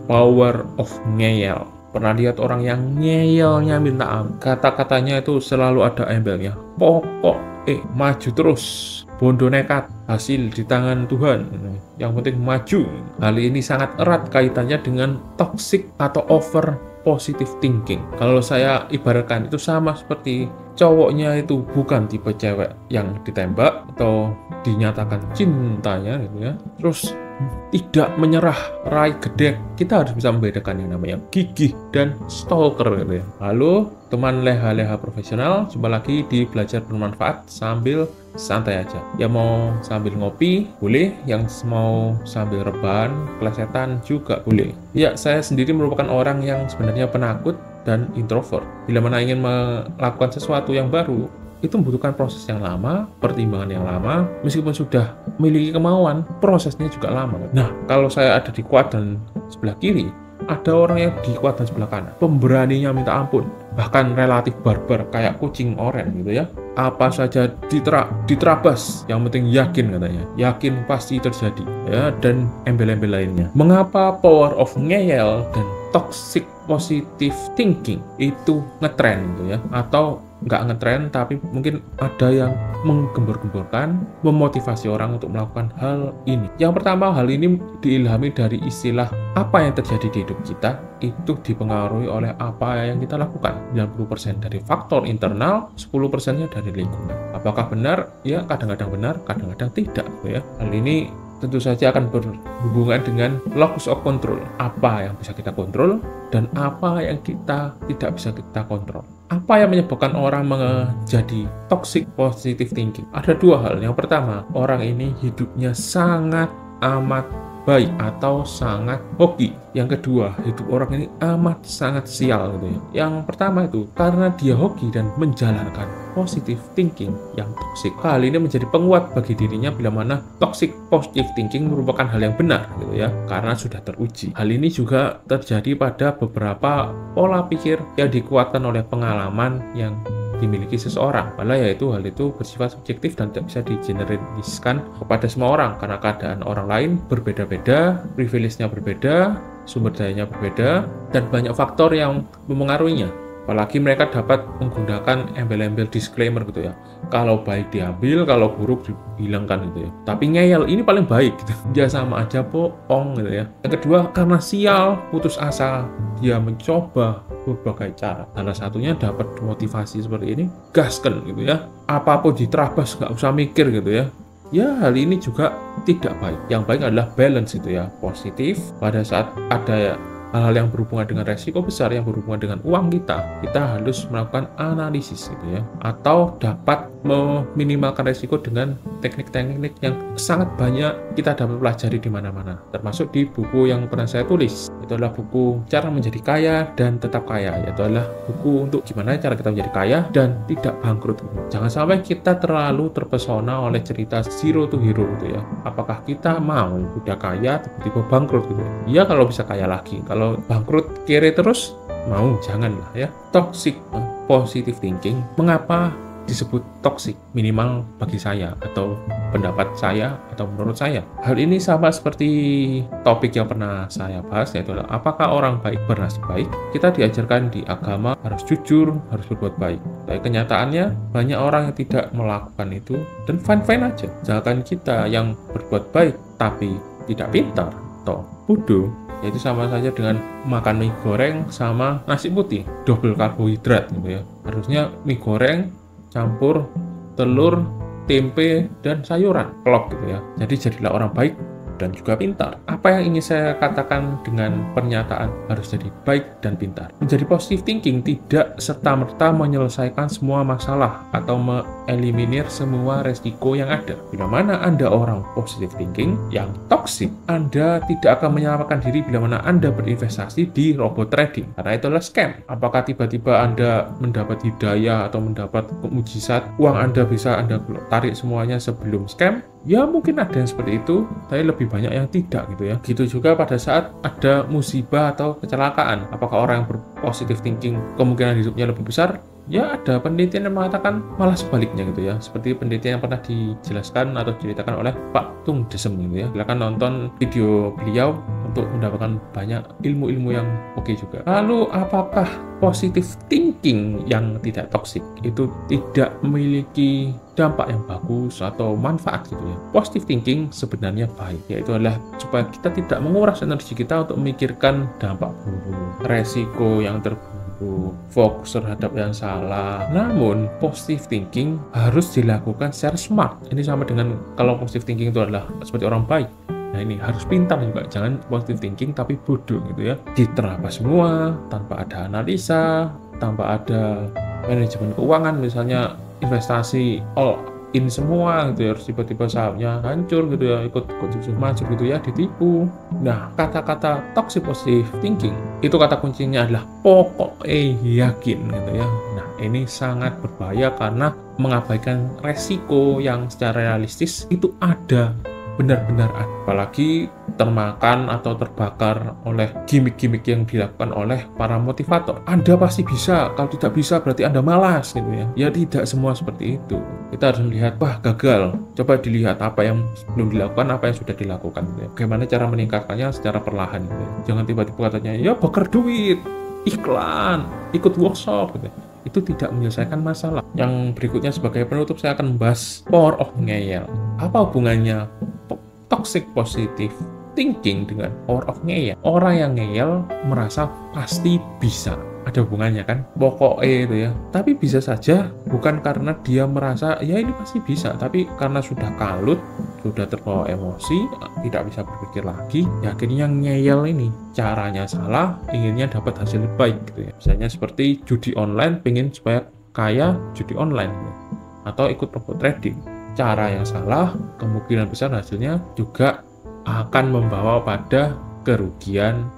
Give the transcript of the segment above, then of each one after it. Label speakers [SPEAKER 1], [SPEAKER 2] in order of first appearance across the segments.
[SPEAKER 1] power of ngeyel. Pernah lihat orang yang ngeyelnya minta ampun? Kata-katanya itu selalu ada embelnya. Pokok, maju terus. Bondo nekat, hasil di tangan Tuhan. Yang penting maju. Hal ini sangat erat kaitannya dengan toxic atau over positive thinking. Kalau saya ibaratkan itu sama seperti cowoknya itu bukan tipe cewek yang ditembak atau dinyatakan cintanya gitu ya. Terus tidak menyerah, raih gede. Kita harus bisa membedakan yang namanya gigih dan stalker gitu ya. Lalu teman leha-leha profesional, jumpa lagi di Belajar Bermanfaat sambil santai aja. Yang mau sambil ngopi boleh, yang mau sambil rebahan, plesetan juga boleh. Ya, saya sendiri merupakan orang yang sebenarnya penakut dan introvert. Bila mana ingin melakukan sesuatu yang baru, itu membutuhkan proses yang lama, pertimbangan yang lama, meskipun sudah memiliki kemauan, prosesnya juga lama. Nah, kalau saya ada di kuadran sebelah kiri, ada orang yang di kuadran sebelah kanan, pemberaninya minta ampun, bahkan relatif barbar, kayak kucing oren gitu ya. Apa saja diterabas, yang penting yakin katanya, yakin pasti terjadi ya, dan embel-embel lainnya. Mengapa power of ngeyel dan toxic positive thinking itu ngetren gitu ya, atau nggak ngetren tapi mungkin ada yang menggembor-gemborkan, memotivasi orang untuk melakukan hal ini. Yang pertama, hal ini diilhami dari istilah apa yang terjadi di hidup kita itu dipengaruhi oleh apa yang kita lakukan. 90% dari faktor internal, 10%-nya dari lingkungan. Apakah benar? Ya, kadang-kadang benar, kadang-kadang tidak gitu ya. Hal ini tentu saja akan berhubungan dengan locus of control. Apa yang bisa kita kontrol dan apa yang kita tidak bisa kita kontrol. Apa yang menyebabkan orang menjadi toxic positive thinking? Ada dua hal. Yang pertama, orang ini hidupnya sangat amat baik atau sangat hoki. Yang kedua, hidup orang ini amat sangat sial gitu ya. Yang pertama itu karena dia hoki dan menjalankan positive thinking yang toxic. Hal ini menjadi penguat bagi dirinya bila mana toxic positive thinking merupakan hal yang benar gitu ya, karena sudah teruji. Hal ini juga terjadi pada beberapa pola pikir yang dikuatkan oleh pengalaman yang dimiliki seseorang. Padahal yaitu hal itu bersifat subjektif dan tidak bisa digeneraliskan kepada semua orang karena keadaan orang lain berbeda-beda, privilege-nya berbeda, sumber dayanya berbeda, dan banyak faktor yang memengaruhinya. Apalagi mereka dapat menggunakan embel-embel disclaimer gitu ya. Kalau baik diambil, kalau buruk dihilangkan gitu ya. Tapi ngeyel ini paling baik gitu. Dia sama aja bohong gitu ya. Yang kedua, karena sial, putus asa, dia mencoba berbagai cara. Salah satunya dapat motivasi seperti ini, gaskan gitu ya. Apapun diterabas, nggak usah mikir gitu ya. Ya, hal ini juga tidak baik. Yang baik adalah balance gitu ya. Positif pada saat ada hal-hal yang berhubungan dengan resiko besar yang berhubungan dengan uang kita harus melakukan analisis gitu ya, atau dapat meminimalkan resiko dengan teknik-teknik yang sangat banyak kita dapat pelajari di mana-mana, termasuk di buku yang pernah saya tulis. Itu adalah buku Cara Menjadi Kaya dan Tetap Kaya, yaitu adalah buku untuk gimana cara kita menjadi kaya dan tidak bangkrut. Jangan sampai kita terlalu terpesona oleh cerita zero to hero gitu ya. Apakah kita mau udah kaya tiba-tiba bangkrut gitu ya? Kalau bisa kaya lagi, kalau bangkrut kere terus mau, janganlah ya. Toxic positive thinking, mengapa disebut toxic? Minimal bagi saya atau pendapat saya atau menurut saya, hal ini sama seperti topik yang pernah saya bahas, yaitu apakah orang baik bernasib baik. Kita diajarkan di agama harus jujur, harus berbuat baik, tapi kenyataannya banyak orang yang tidak melakukan itu dan fine-fine aja. Jangan kita yang berbuat baik tapi tidak pintar atau bodoh, yaitu sama saja dengan makan mie goreng sama nasi putih, double karbohidrat gitu ya. Harusnya mie goreng campur telur, tempe, dan sayuran, klop gitu ya. Jadi jadilah orang baik dan juga pintar. Apa yang ingin saya katakan dengan pernyataan harus jadi baik dan pintar? Menjadi positive thinking tidak serta-merta menyelesaikan semua masalah atau mengeliminir semua resiko yang ada. Bila mana Anda orang positive thinking yang toxic, Anda tidak akan menyelamatkan diri bila mana Anda berinvestasi di robot trading, karena itu adalah scam. Apakah tiba-tiba Anda mendapat hidayah atau mendapat mukjizat, uang Anda bisa Anda tarik semuanya sebelum scam? Ya mungkin ada yang seperti itu, tapi lebih banyak yang tidak gitu ya. Gitu juga pada saat ada musibah atau kecelakaan. Apakah orang yang berpositive thinking kemungkinan hidupnya lebih besar? Ya ada penelitian yang mengatakan malah sebaliknya gitu ya. Seperti penelitian yang pernah dijelaskan atau diceritakan oleh Pak Tung Desem gitu ya. Silakan nonton video beliau untuk mendapatkan banyak ilmu-ilmu yang oke juga. Lalu apakah positive thinking yang tidak toksik itu tidak memiliki dampak yang bagus atau manfaat gitu ya? Positive thinking sebenarnya baik, yaitu adalah supaya kita tidak menguras energi kita untuk memikirkan dampak buruk, resiko yang terburuk, fokus terhadap yang salah. Namun positive thinking harus dilakukan secara smart. Ini sama dengan kalau positive thinking itu adalah seperti orang baik. Nah ini harus pintar juga, jangan positive thinking tapi bodoh gitu ya. Diterapkan semua tanpa ada analisa, tanpa ada manajemen keuangan, misalnya investasi all in semua gitu ya, harus tiba-tiba sahamnya hancur gitu ya, ikut maju gitu ya, ditipu. Nah kata-kata toxic positive thinking itu kata kuncinya adalah pokoknya yakin gitu ya. Nah ini sangat berbahaya karena mengabaikan resiko yang secara realistis itu ada, benar-benar ada. Apalagi termakan atau terbakar oleh gimmick-gimmick yang dilakukan oleh para motivator. Anda pasti bisa, kalau tidak bisa berarti Anda malas gitu ya. Ya tidak semua seperti itu. Kita harus melihat, wah gagal. Coba dilihat apa yang belum dilakukan, apa yang sudah dilakukan gitu ya. Bagaimana cara meningkatkannya secara perlahan gitu ya. Jangan tiba-tiba katanya, ya bakar duit, iklan, ikut workshop gitu ya. Itu tidak menyelesaikan masalah. Yang berikutnya sebagai penutup saya akan membahas power of ngeyel. Apa hubungannya toxic positive thinking dengan power of ngeyel? Orang yang ngeyel merasa pasti bisa. Ada hubungannya kan? Pokoknya itu ya. Tapi bisa saja bukan karena dia merasa ya ini pasti bisa, tapi karena sudah kalut, sudah terbawa emosi, tidak bisa berpikir lagi, ya akhirnya ngeyel ini. Caranya salah, inginnya dapat hasil baik gitu ya. Misalnya seperti judi online, pengen supaya kaya judi online gitu. Atau ikut robot trading. Cara yang salah, kemungkinan besar hasilnya juga akan membawa pada kerugian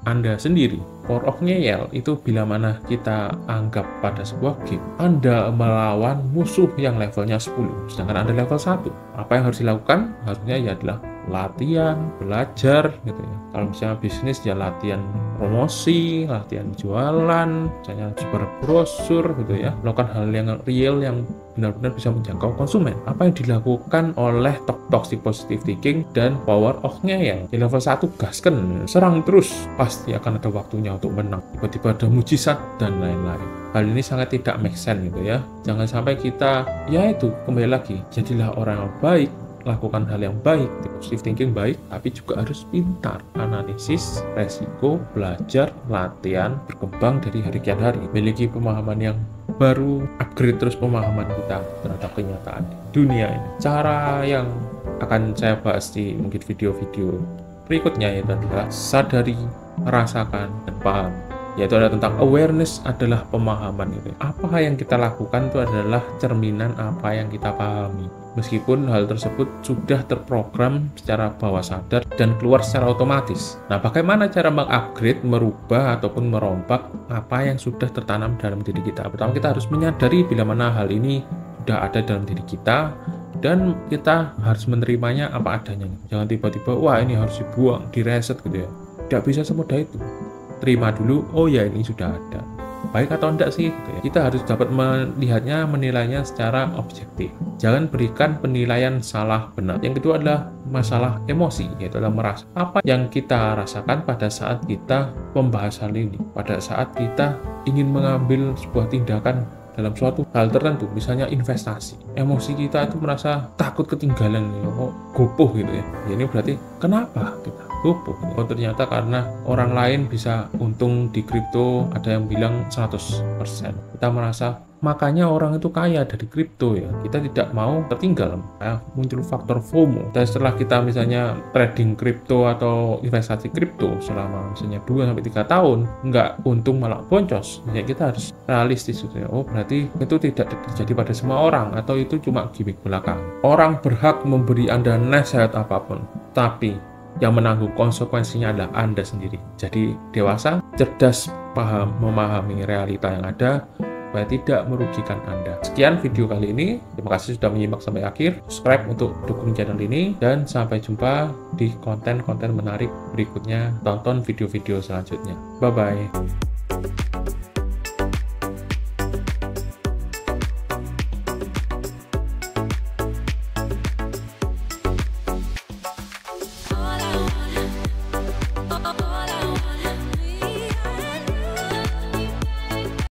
[SPEAKER 1] Anda sendiri. Power of ngeyel itu bila mana kita anggap pada sebuah game, Anda melawan musuh yang levelnya 10, sedangkan Anda level 1. Apa yang harus dilakukan? Harusnya ya adalah latihan, belajar gitu ya. Kalau misalnya bisnis ya latihan promosi, latihan jualan, misalnya sebar brosur gitu ya. Melakukan hal yang real yang benar-benar bisa menjangkau konsumen. Apa yang dilakukan oleh toxic positive thinking dan power of ngeyel? Di level 1 gasken, serang terus, pasti akan ada waktunya untuk menang. Tiba-tiba ada mujizat dan lain-lain. Hal ini sangat tidak make sense gitu ya. Jangan sampai kita, ya itu, kembali lagi, jadilah orang yang baik, lakukan hal yang baik, positive thinking baik, tapi juga harus pintar, analisis, resiko, belajar, latihan, berkembang dari hari ke hari, memiliki pemahaman yang baru, upgrade terus pemahaman kita terhadap kenyataan dunia ini. Cara yang akan saya bahas di mungkin video-video berikutnya yaitu adalah sadari, rasakan, dan paham. Yaitu adalah tentang awareness adalah pemahaman itu. Apa yang kita lakukan itu adalah cerminan apa yang kita pahami. Meskipun hal tersebut sudah terprogram secara bawah sadar dan keluar secara otomatis. Nah, bagaimana cara mengupgrade, merubah, ataupun merombak apa yang sudah tertanam dalam diri kita? Pertama, kita harus menyadari bila mana hal ini sudah ada dalam diri kita, dan kita harus menerimanya apa adanya. Jangan tiba-tiba, wah ini harus dibuang, direset gitu ya. Tidak bisa semudah itu. Terima dulu, oh ya ini sudah ada. Baik atau enggak sih gitu ya. Kita harus dapat melihatnya, menilainya secara objektif. Jangan berikan penilaian salah benar. Yang kedua adalah masalah emosi, yaitu adalah merasa apa yang kita rasakan pada saat kita membahas hal ini, pada saat kita ingin mengambil sebuah tindakan dalam suatu hal tertentu, misalnya investasi. Emosi kita itu merasa takut ketinggalan, oh, gopoh gitu ya. Ini berarti kenapa kita gopoh? Oh, ternyata karena orang lain bisa untung di kripto, ada yang bilang 100%. Kita merasa makanya orang itu kaya dari kripto ya. Kita tidak mau tertinggal. Muncul faktor FOMO. Dan setelah kita misalnya trading kripto atau investasi kripto selama misalnya 2-3 tahun, nggak untung malah boncos. Ya kita harus realistis gitu ya. Oh berarti itu tidak terjadi pada semua orang, atau itu cuma gimmick belakang. Orang berhak memberi Anda nasihat apapun, tapi yang menanggung konsekuensinya adalah Anda sendiri. Jadi dewasa, cerdas, paham, memahami realita yang ada, supaya tidak merugikan Anda. Sekian video kali ini. Terima kasih sudah menyimak sampai akhir. Subscribe untuk dukung channel ini, dan sampai jumpa di konten-konten menarik berikutnya. Tonton video-video selanjutnya. Bye-bye.